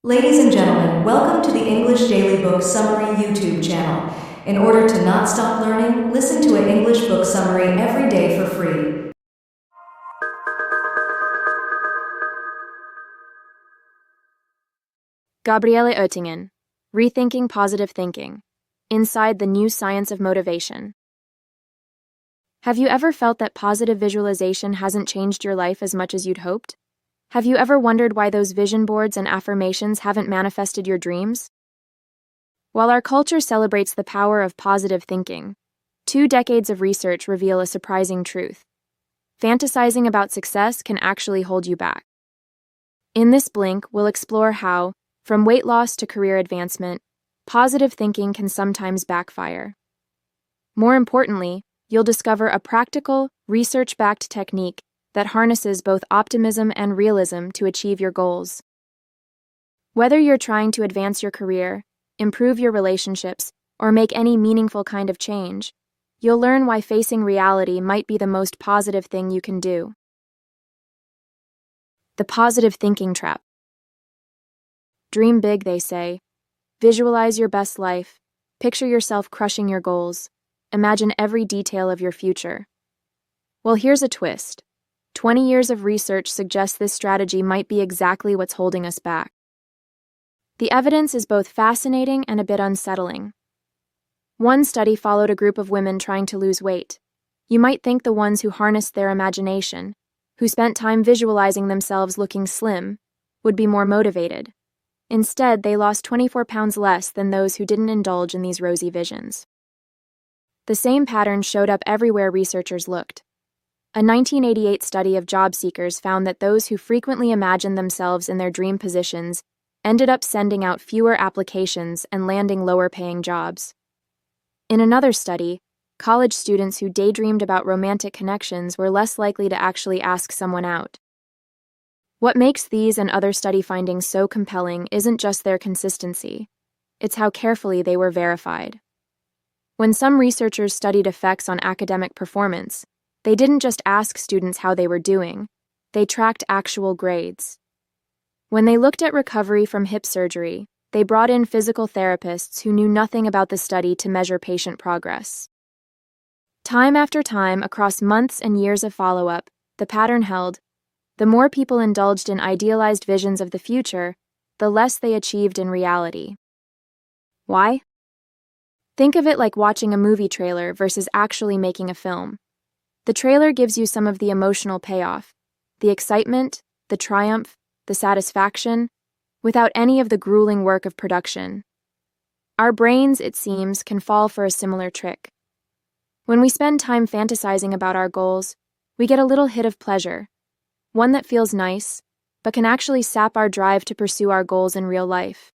Ladies and gentlemen, welcome to the English Daily Book Summary YouTube channel. In order to not stop learning, listen to an English book summary every day for free. Gabriele Oettingen, Rethinking Positive Thinking, Inside the New Science of Motivation. Have you ever felt that positive visualization hasn't changed your life as much as you'd hoped? Have you ever wondered why those vision boards and affirmations haven't manifested your dreams? While our culture celebrates the power of positive thinking, 2 decades of research reveal a surprising truth. Fantasizing about success can actually hold you back. In this blink, we'll explore how, from weight loss to career advancement, positive thinking can sometimes backfire. More importantly, you'll discover a practical, research-backed technique that harnesses both optimism and realism to achieve your goals. Whether you're trying to advance your career, improve your relationships, or make any meaningful kind of change, you'll learn why facing reality might be the most positive thing you can do. The positive thinking trap. Dream big, they say. Visualize your best life. Picture yourself crushing your goals. Imagine every detail of your future. Well, here's a twist. 20 years of research suggests this strategy might be exactly what's holding us back. The evidence is both fascinating and a bit unsettling. One study followed a group of women trying to lose weight. You might think the ones who harnessed their imagination, who spent time visualizing themselves looking slim, would be more motivated. Instead, they lost 24 pounds less than those who didn't indulge in these rosy visions. The same pattern showed up everywhere researchers looked. A 1988 study of job seekers found that those who frequently imagined themselves in their dream positions ended up sending out fewer applications and landing lower-paying jobs. In another study, college students who daydreamed about romantic connections were less likely to actually ask someone out. What makes these and other study findings so compelling isn't just their consistency, it's how carefully they were verified. When some researchers studied effects on academic performance, they didn't just ask students how they were doing, they tracked actual grades. When they looked at recovery from hip surgery, they brought in physical therapists who knew nothing about the study to measure patient progress. Time after time, across months and years of follow-up, the pattern held. The more people indulged in idealized visions of the future, the less they achieved in reality. Why? Think of it like watching a movie trailer versus actually making a film. The trailer gives you some of the emotional payoff, the excitement, the triumph, the satisfaction, without any of the grueling work of production. Our brains, it seems, can fall for a similar trick. When we spend time fantasizing about our goals, we get a little hit of pleasure, one that feels nice, but can actually sap our drive to pursue our goals in real life.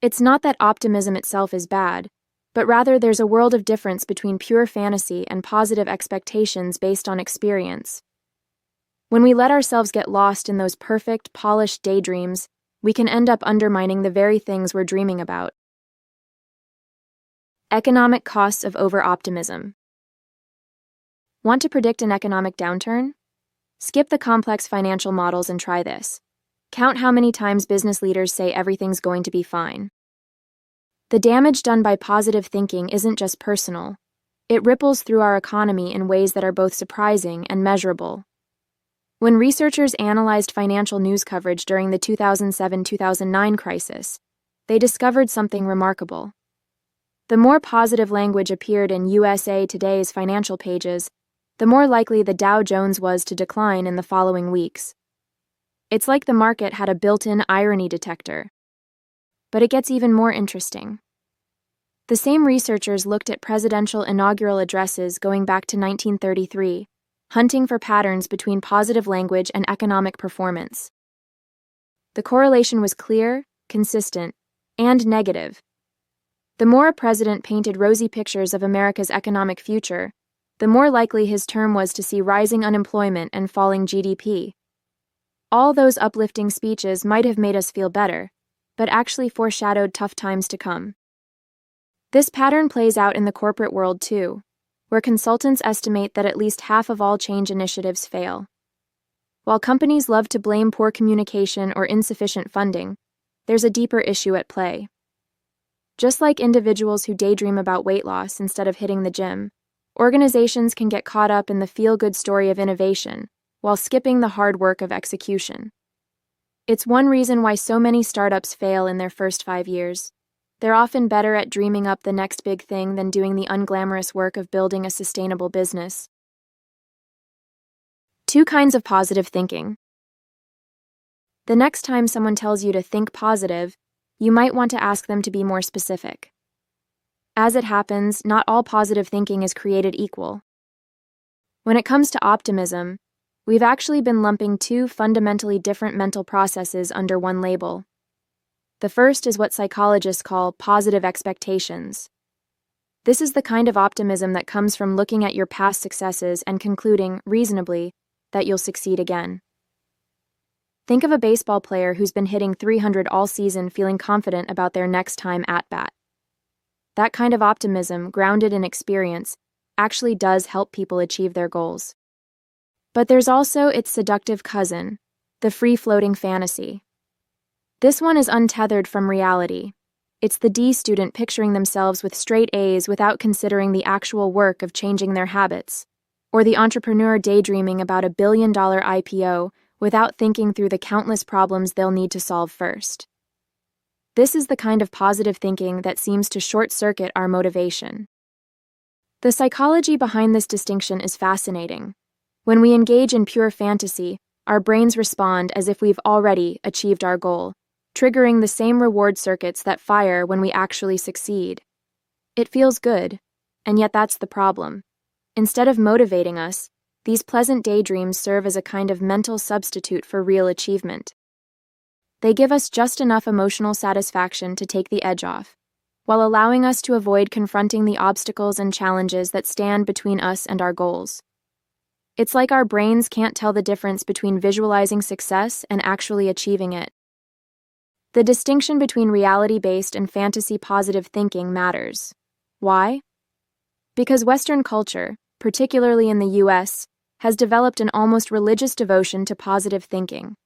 It's not that optimism itself is bad, but rather there's a world of difference between pure fantasy and positive expectations based on experience. When we let ourselves get lost in those perfect, polished daydreams, we can end up undermining the very things we're dreaming about. Economic costs of over-optimism. Want to predict an economic downturn? Skip the complex financial models and try this. Count how many times business leaders say everything's going to be fine. The damage done by positive thinking isn't just personal. It ripples through our economy in ways that are both surprising and measurable. When researchers analyzed financial news coverage during the 2007-2009 crisis, they discovered something remarkable. The more positive language appeared in USA Today's financial pages, the more likely the Dow Jones was to decline in the following weeks. It's like the market had a built-in irony detector. But it gets even more interesting. The same researchers looked at presidential inaugural addresses going back to 1933, hunting for patterns between positive language and economic performance. The correlation was clear, consistent, and negative. The more a president painted rosy pictures of America's economic future, the more likely his term was to see rising unemployment and falling GDP. All those uplifting speeches might have made us feel better, but actually foreshadowed tough times to come. This pattern plays out in the corporate world too, where consultants estimate that at least half of all change initiatives fail. While companies love to blame poor communication or insufficient funding, there's a deeper issue at play. Just like individuals who daydream about weight loss instead of hitting the gym, organizations can get caught up in the feel-good story of innovation while skipping the hard work of execution. It's one reason why so many startups fail in their first 5 years. They're often better at dreaming up the next big thing than doing the unglamorous work of building a sustainable business. 2 kinds of positive thinking. The next time someone tells you to think positive, you might want to ask them to be more specific. As it happens, not all positive thinking is created equal. When it comes to optimism, we've actually been lumping 2 fundamentally different mental processes under one label. The first is what psychologists call positive expectations. This is the kind of optimism that comes from looking at your past successes and concluding, reasonably, that you'll succeed again. Think of a baseball player who's been hitting .300 all season feeling confident about their next time at bat. That kind of optimism, grounded in experience, actually does help people achieve their goals. But there's also its seductive cousin, the free-floating fantasy. This one is untethered from reality. It's the D student picturing themselves with straight A's without considering the actual work of changing their habits, or the entrepreneur daydreaming about a billion-dollar IPO without thinking through the countless problems they'll need to solve first. This is the kind of positive thinking that seems to short-circuit our motivation. The psychology behind this distinction is fascinating. When we engage in pure fantasy, our brains respond as if we've already achieved our goal, triggering the same reward circuits that fire when we actually succeed. It feels good, and yet that's the problem. Instead of motivating us, these pleasant daydreams serve as a kind of mental substitute for real achievement. They give us just enough emotional satisfaction to take the edge off, while allowing us to avoid confronting the obstacles and challenges that stand between us and our goals. It's like our brains can't tell the difference between visualizing success and actually achieving it. The distinction between reality-based and fantasy-positive thinking matters. Why? Because Western culture, particularly in the US, has developed an almost religious devotion to positive thinking.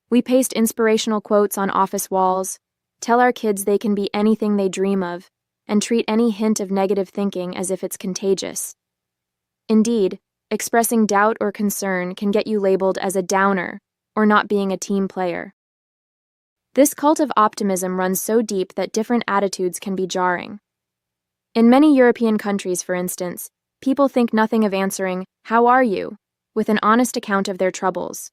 We paste inspirational quotes on office walls, tell our kids they can be anything they dream of, and treat any hint of negative thinking as if it's contagious. Indeed, expressing doubt or concern can get you labeled as a downer or not being a team player. This cult of optimism runs so deep that different attitudes can be jarring. In many European countries, for instance, people think nothing of answering, "How are you?" with an honest account of their troubles.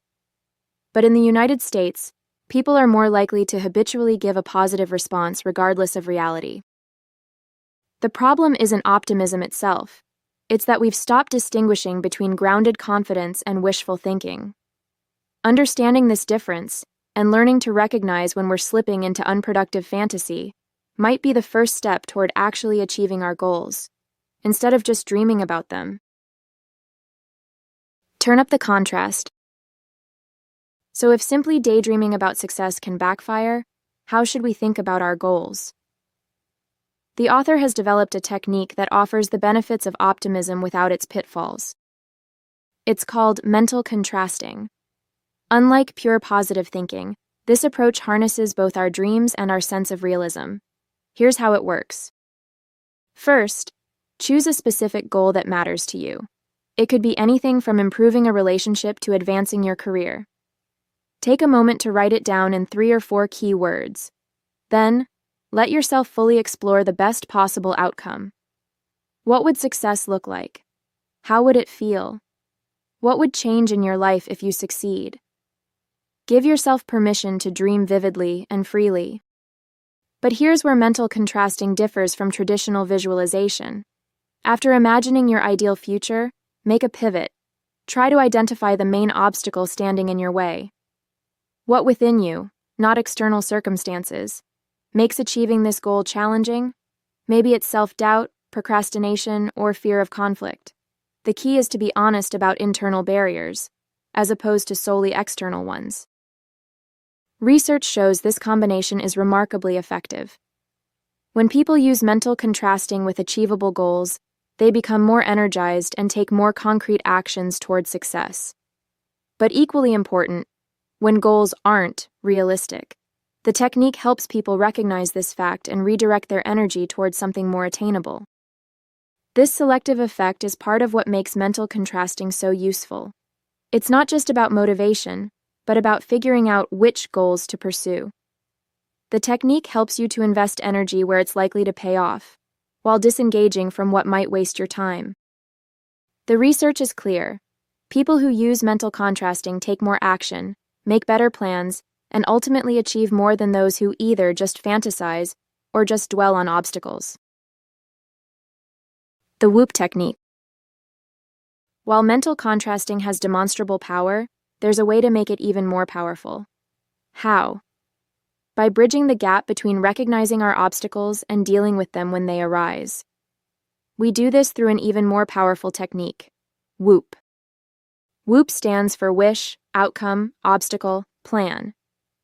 But in the United States, people are more likely to habitually give a positive response regardless of reality. The problem isn't optimism itself. It's that we've stopped distinguishing between grounded confidence and wishful thinking. Understanding this difference, and learning to recognize when we're slipping into unproductive fantasy, might be the first step toward actually achieving our goals, instead of just dreaming about them. Turn up the contrast. So if simply daydreaming about success can backfire, how should we think about our goals? The author has developed a technique that offers the benefits of optimism without its pitfalls. It's called mental contrasting. Unlike pure positive thinking, this approach harnesses both our dreams and our sense of realism. Here's how it works. First, choose a specific goal that matters to you. It could be anything from improving a relationship to advancing your career. Take a moment to write it down in 3 or 4 key words. Then, let yourself fully explore the best possible outcome. What would success look like? How would it feel? What would change in your life if you succeed? Give yourself permission to dream vividly and freely. But here's where mental contrasting differs from traditional visualization. After imagining your ideal future, make a pivot. Try to identify the main obstacle standing in your way. What within you, not external circumstances, makes achieving this goal challenging? Maybe it's self-doubt, procrastination, or fear of conflict. The key is to be honest about internal barriers, as opposed to solely external ones. Research shows this combination is remarkably effective. When people use mental contrasting with achievable goals, they become more energized and take more concrete actions toward success. But equally important, when goals aren't realistic, The technique helps people recognize this fact and redirect their energy towards something more attainable. This selective effect is part of what makes mental contrasting so useful. It's not just about motivation, but about figuring out which goals to pursue. The technique helps you to invest energy where it's likely to pay off, while disengaging from what might waste your time. The research is clear. People who use mental contrasting take more action, make better plans, and ultimately achieve more than those who either just fantasize or just dwell on obstacles. The WHOOP technique. While mental contrasting has demonstrable power, there's a way to make it even more powerful. How? By bridging the gap between recognizing our obstacles and dealing with them when they arise. We do this through an even more powerful technique, WHOOP. WHOOP stands for wish, outcome, obstacle, plan,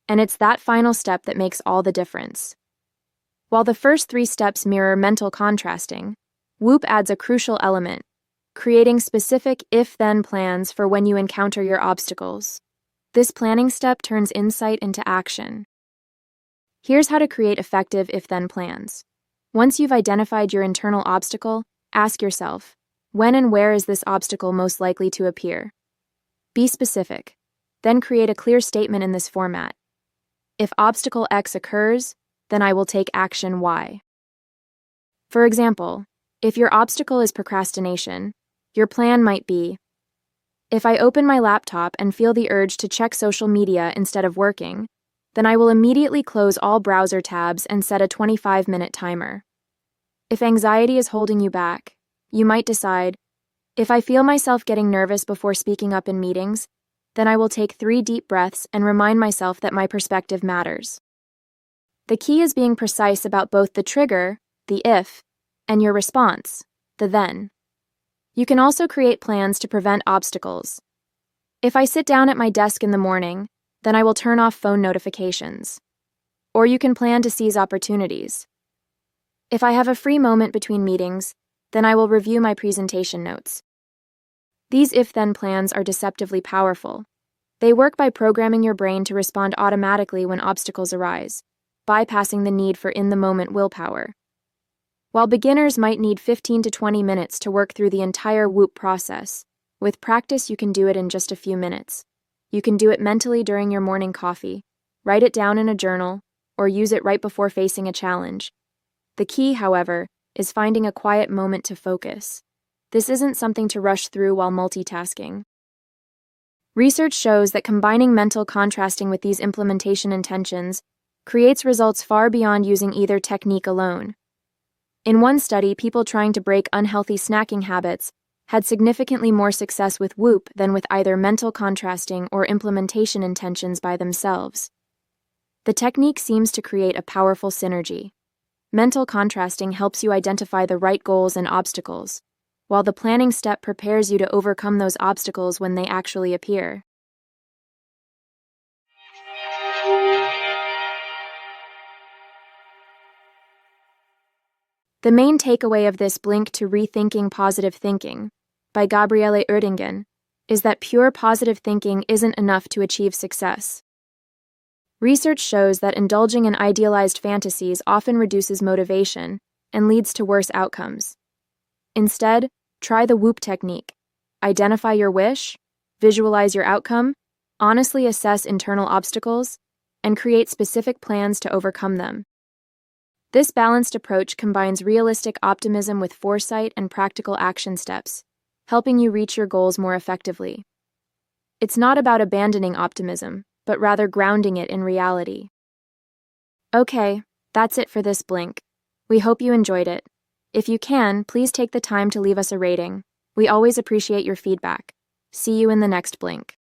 and it's that final step that makes all the difference. While the first 3 steps mirror mental contrasting, WHOOP adds a crucial element, creating specific if-then plans for when you encounter your obstacles. This planning step turns insight into action. Here's how to create effective if-then plans. Once you've identified your internal obstacle, ask yourself, when and where is this obstacle most likely to appear? Be specific. Then create a clear statement in this format. If obstacle X occurs, then I will take action Y. For example, if your obstacle is procrastination, your plan might be, if I open my laptop and feel the urge to check social media instead of working, then I will immediately close all browser tabs and set a 25-minute timer. If anxiety is holding you back, you might decide, if I feel myself getting nervous before speaking up in meetings, then I will take 3 deep breaths and remind myself that my perspective matters. The key is being precise about both the trigger, the if, and your response, the then. You can also create plans to prevent obstacles. If I sit down at my desk in the morning, then I will turn off phone notifications. Or you can plan to seize opportunities. If I have a free moment between meetings, then I will review my presentation notes. These if-then plans are deceptively powerful. They work by programming your brain to respond automatically when obstacles arise, bypassing the need for in-the-moment willpower. While beginners might need 15 to 20 minutes to work through the entire WHOOP process, with practice you can do it in just a few minutes. You can do it mentally during your morning coffee, write it down in a journal, or use it right before facing a challenge. The key, however, is finding a quiet moment to focus. This isn't something to rush through while multitasking. Research shows that combining mental contrasting with these implementation intentions creates results far beyond using either technique alone. In one study, people trying to break unhealthy snacking habits had significantly more success with WHOOP than with either mental contrasting or implementation intentions by themselves. The technique seems to create a powerful synergy. Mental contrasting helps you identify the right goals and obstacles, while the planning step prepares you to overcome those obstacles when they actually appear. The main takeaway of this Blink to Rethinking Positive Thinking by Gabriele Oerdingen is that pure positive thinking isn't enough to achieve success. Research shows that indulging in idealized fantasies often reduces motivation and leads to worse outcomes. Instead, try the WHOOP technique. Identify your wish, visualize your outcome, honestly assess internal obstacles, and create specific plans to overcome them. This balanced approach combines realistic optimism with foresight and practical action steps, helping you reach your goals more effectively. It's not about abandoning optimism, but rather grounding it in reality. Okay, that's it for this Blink. We hope you enjoyed it. If you can, please take the time to leave us a rating. We always appreciate your feedback. See you in the next Blink.